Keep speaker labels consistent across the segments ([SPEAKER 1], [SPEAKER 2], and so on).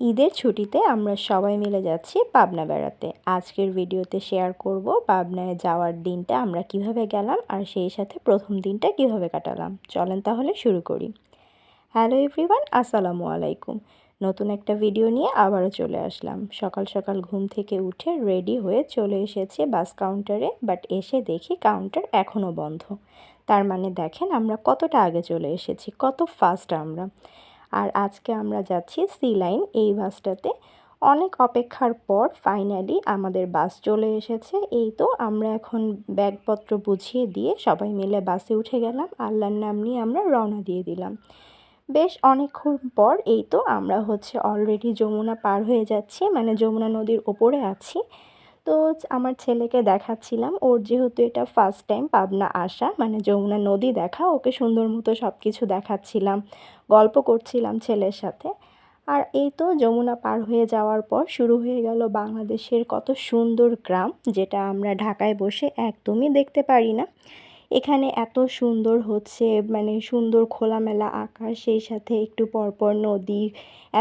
[SPEAKER 1] ঈদের ছুটিতে আমরা সবাই মিলে যাচ্ছি পাবনা বেড়াতে। আজকের ভিডিওতে শেয়ার করব পাবনায় যাওয়ার দিনটা আমরা কিভাবে গেলাম আর সেই সাথে প্রথম দিনটা কিভাবে কাটালাম। চলেন তাহলে শুরু করি। হ্যালো এভরিওয়ান, আসসালামু আলাইকুম। নতুন একটা ভিডিও নিয়ে আবারও চলে আসলাম। সকাল সকাল ঘুম থেকে উঠে রেডি হয়ে চলে এসেছি বাস কাউন্টারে, বাট এসে দেখি কাউন্টার এখনও বন্ধ। তার মানে দেখেন আমরা কতটা আগে চলে এসেছি, কত ফাস্ট আমরা। আর আজকে আমরা যাচ্ছি সি লাইন এই বাসটাতে। অনেক অপেক্ষার পর ফাইনালি আমাদের বাস চলে এসেছে। এই তো আমরা এখন ব্যাগপত্র বুঝিয়ে দিয়ে সবাই মিলে বাসে উঠে গেলাম। আল্লাহর নাম নিয়ে আমরা রওনা দিয়ে দিলাম। বেশ অনেকক্ষণ পর এই তো আমরা অলরেডি যমুনা পার হয়ে যাচ্ছি, মানে যমুনা নদীর ওপরে আছি। তো আমার ছেলেকে দেখাচ্ছিলাম, ওর যেহেতু এটা ফার্স্ট টাইম পাবনা আসা, মানে যমুনা নদী দেখা, ওকে সুন্দর মতো সব কিছু দেখাচ্ছিলাম, গল্প করছিলাম ছেলের সাথে। আর এই তো যমুনা পার হয়ে যাওয়ার পর শুরু হয়ে গেল বাংলাদেশের কত সুন্দর গ্রাম, যেটা আমরা ঢাকায় বসে একদমই দেখতে পারি না। এখানে এত সুন্দর মানে সুন্দর খোলামেলা আকাশ, সেই সাথে একটু পরপর নদী,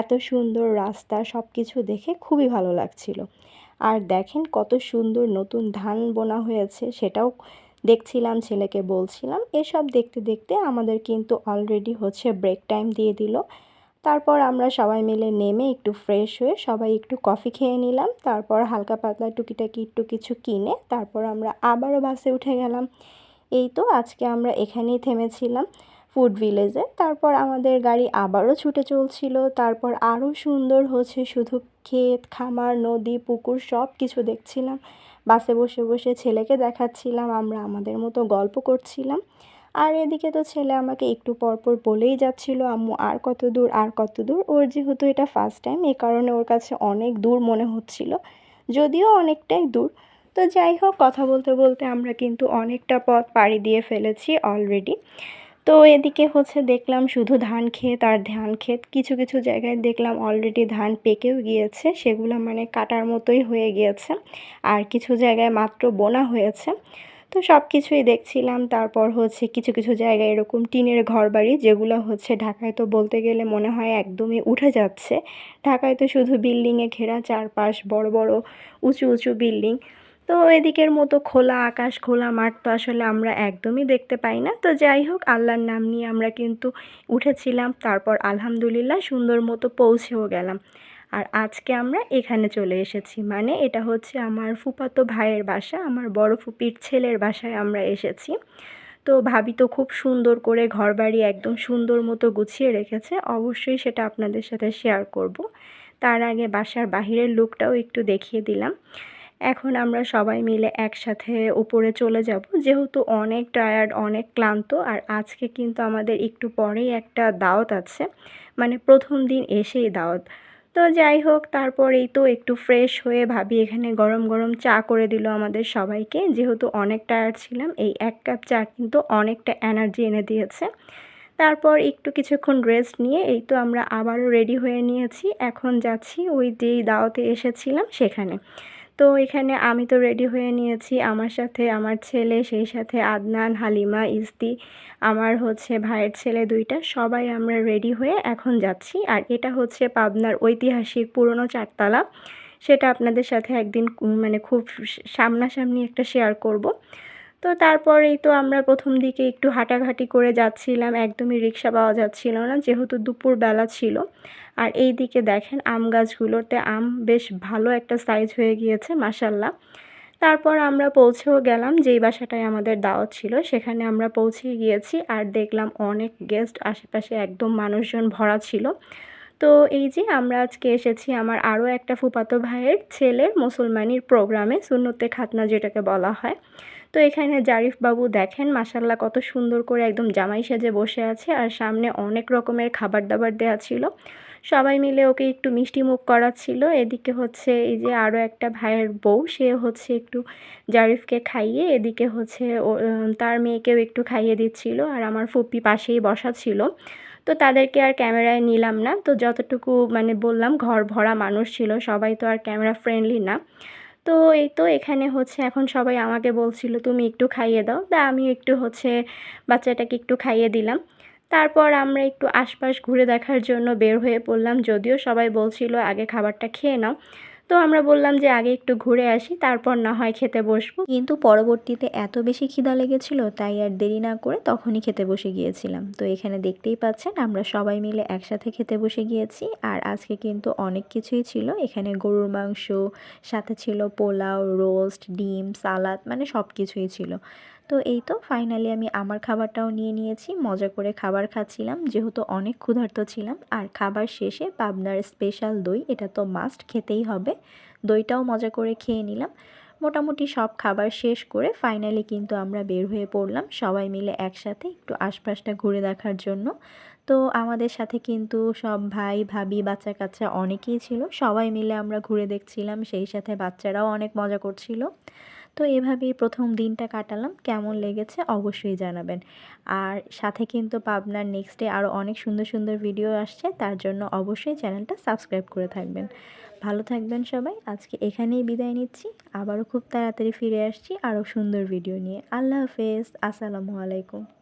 [SPEAKER 1] এত সুন্দর রাস্তা, সব কিছু দেখে খুবই ভালো লাগছিল। আর দেখেন কত সুন্দর নতুন ধান বোনা হয়েছে, সেটাও দেখছিলাম, ছেলেকে বলছিলাম। এসব দেখতে দেখতে আমাদের কিন্তু অলরেডি ব্রেক টাইম দিয়ে দিল। তারপর আমরা সবাই মিলে নেমে একটু ফ্রেশ হয়ে সবাই একটু কফি খেয়ে নিলাম। তারপর হালকা পাতলা টুকিটাকি একটু কিছু কিনে তারপর আমরা আবারও বাসে উঠে গেলাম। এই তো আজকে আমরা এখানেই থেমেছিলাম ফুড ভিলেজে। তারপর আমাদের গাড়ি আবারও ছুটে চলছিল। তারপর আরও সুন্দর শুধু ক্ষেত খামার নদী পুকুর সব কিছু দেখছিলাম। বাসে বসে বসে ছেলেকে দেখাচ্ছিলাম, আমরা আমাদের মতো গল্প করছিলাম। আর এদিকে তো ছেলে আমাকে একটু পরপর বলেই যাচ্ছিল, আম্মু আর কত দূর আর কত দূর। ওর যেহেতু এটা ফার্স্ট টাইম, এই কারণে ওর কাছে অনেক দূর মনে হচ্ছিল, যদিও অনেকটাই দূর। তো যাই হোক, কথা বলতে বলতে আমরা কিন্তু অনেকটা পথ পাড়ি দিয়ে ফেলেছি অলরেডি। তো এদিকে দেখলাম শুধু ধান ক্ষেত আর ধান ক্ষেত, কিছু কিছু জায়গায় দেখলাম অলরেডি ধান পেকেও গিয়েছে, সেগুলো মানে কাটার মতোই হয়ে গিয়েছে। আর কিছু জায়গায় মাত্র বোনা হয়েছে। তো সব কিছুই দেখছিলাম। তারপর কিছু কিছু জায়গায় এরকম টিনের ঘরবাড়ি, যেগুলো ঢাকায় তো বলতে গেলে মনে হয় একদমই উঠে যাচ্ছে। ঢাকায় তো শুধু বিল্ডিংয়ে ঘেরা চারপাশ, বড় বড় উঁচু উঁচু বিল্ডিং। তো এদিকের মতো খোলা আকাশ খোলা মাঠ তো আসলে আমরা একদমই দেখতে পাই না। তো যাই হোক, আল্লাহর নাম নিয়ে আমরা কিন্তু উঠেছিলাম। তারপর আলহামদুলিল্লাহ সুন্দর মতো পৌঁছেও গেলাম। আর আজকে আমরা এখানে চলে এসেছি, মানে এটা আমার ফুফাতো ভাইয়ের বাসা, আমার বড় ফুপির ছেলের বাসায় আমরা এসেছি। তো ভাবি তো খুব সুন্দর করে ঘরবাড়ি একদম সুন্দর মতো গুছিয়ে রেখেছে, অবশ্যই সেটা আপনাদের সাথে শেয়ার করব। তার আগে বাসার বাহিরের লুকটাও একটু দেখিয়ে দিলাম। এখন আমরা সবাই মিলে একসাথে উপরে চলে যাব, যেহেতু অনেক টায়ার্ড অনেক ক্লান্ত। আর আজকে কিন্তু আমাদের একটু পরেই একটা দাওয়াত আছে, মানে প্রথম দিন এসেই দাওয়াত। তো যাই হোক, তারপর এই তো একটু ফ্রেশ হয়ে ভাবি এখানে গরম গরম চা করে দিল আমাদের সবাইকে। যেহেতু অনেক টায়ার্ড ছিলাম, এই এক কাপ চা কিন্তু অনেকটা এনার্জি এনে দিয়েছে। তারপর একটু কিছুক্ষণ রেস্ট নিয়ে এই তো আমরা আবারও রেডি হয়ে নিয়েছি, এখন যাচ্ছি ওই যেই দাওয়াতে এসেছিলাম সেখানে। তো এখানে আমি তো রেডি হয়ে নিয়েছি, আমার সাথে আমার ছেলে, সেই সাথে আদনান, হালিমা, ইস্তি, আমার ভাইয়ের ছেলে দুইটা, সবাই আমরা রেডি হয়ে এখন যাচ্ছি। আর এটা পাবনার ঐতিহাসিক পুরনো চারতলা, সেটা আপনাদের সাথে একদিন মানে খুব সামনাসামনি একটা শেয়ার করব। তো তারপর এই তো আমরা প্রথম দিকে একটু হাঁটাঘাঁটি করে যাচ্ছিলাম, একদমই রিক্সা পাওয়া যাচ্ছিল না, যেহেতু দুপুরবেলা ছিল। আর এই দিকে দেখেন আম গাছগুলোতে আম বেশ ভালো একটা সাইজ হয়ে গিয়েছে মাশাল্লাহ। তারপর আমরা পৌঁছেও গেলাম, যেই বাসাটায় আমাদের দাওয়াত ছিল সেখানে আমরা পৌঁছে গিয়েছি। আর দেখলাম অনেক গেস্ট, আশেপাশে একদম মানুষজন ভরা ছিল। তো এই যে আমরা আজকে এসেছি আমার আরও একটা ফুফাতো ভাইয়ের ছেলের মুসলমানির প্রোগ্রামে, সুন্নতে খাতনা যেটাকে বলা হয়। তো এখানে জারিফ বাবু দেখেন মাশাল্লাহ কত সুন্দর করে একদম জামাই সেজে বসে আছে, আর সামনে অনেক রকমের খাবার দাবার দেওয়া ছিল। সবাই মিলে ওকে একটু মিষ্টি মুখ করাচ্ছিল। এদিকে এই যে আরও একটা ভাইয়ের বউ, সে একটু জারিফকে খাইয়ে, এদিকে তার মেয়েকেও একটু খাইয়ে দিচ্ছিল। আর আমার ফুপি পাশেই বসা ছিল। তো তাদেরকে আর ক্যামেরায় নিলাম না, তো যতটুকু মানে বললাম, ঘর ভরা মানুষ ছিল, সবাই তো আর ক্যামেরা ফ্রেন্ডলি না। তো এই তো এখানে এখন সবাই আমাকে বলছিল তুমি একটু খাইয়ে দাও, তা আমি একটু বাচ্চাটাকে একটু খাইয়ে দিলাম। তারপর আমরা একটু আশপাশ ঘুরে দেখার জন্য বের হয়ে পড়লাম। যদিও সবাই বলছিল আগে খাবারটা খেয়ে নাও। তো আমরা বললাম যে আগে একটু ঘুরে আসি, তারপর না হয় খেতে বসবো। কিন্তু পরবর্তীতে এত বেশি খিদা লেগেছিল, তাই আর দেরি না করে তখনই খেতে বসে গিয়েছিলাম। তো এখানে দেখতেই পাচ্ছেন আমরা সবাই মিলে একসাথে খেতে বসে গিয়েছি। আর আজকে কিন্তু অনেক কিছুই ছিল, এখানে গরুর মাংস, সাথে ছিল পোলাও, রোস্ট, ডিম, সালাদ, মানে সব কিছুই ছিল। তো এই তো ফাইনালি আমি আমার খাবারটাও নিয়ে নিয়েছি, মজা করে খাবার খাচ্ছিলাম যেহেতু অনেক ক্ষুধার্ত ছিলাম। আর খাবার শেষে পাবনার স্পেশাল দই, এটা তো মাস্ট খেতেই হবে। দইটাও মজা করে খেয়ে নিলাম। মোটামুটি সব খাবার শেষ করে ফাইনালি কিন্তু আমরা বের হয়ে পড়লাম সবাই মিলে একসাথে একটু আশপাশটা ঘুরে দেখার জন্য। তো আমাদের সাথে কিন্তু সব ভাই ভাবি বাচ্চা কাচ্চা অনেকেই ছিল, সবাই মিলে আমরা ঘুরে দেখছিলাম, সেই সাথে বাচ্চারাও অনেক মজা করছিল। তো এভাবেই প্রথম দিনটা কাটালাম। কেমন লেগেছে অবশ্যই জানাবেন। আর সাথে কিন্তু পাবনার নেক্সট ডে আরও অনেক সুন্দর সুন্দর ভিডিও আসছে, তার জন্য অবশ্যই চ্যানেলটা সাবস্ক্রাইব করে থাকবেন। ভালো থাকবেন সবাই। আজকে এখানেই বিদায় নিচ্ছি। আবারও খুব তাড়াতাড়ি ফিরে আসছি আরও সুন্দর ভিডিও নিয়ে। আল্লাহ হাফেজ। আসসালামু আলাইকুম।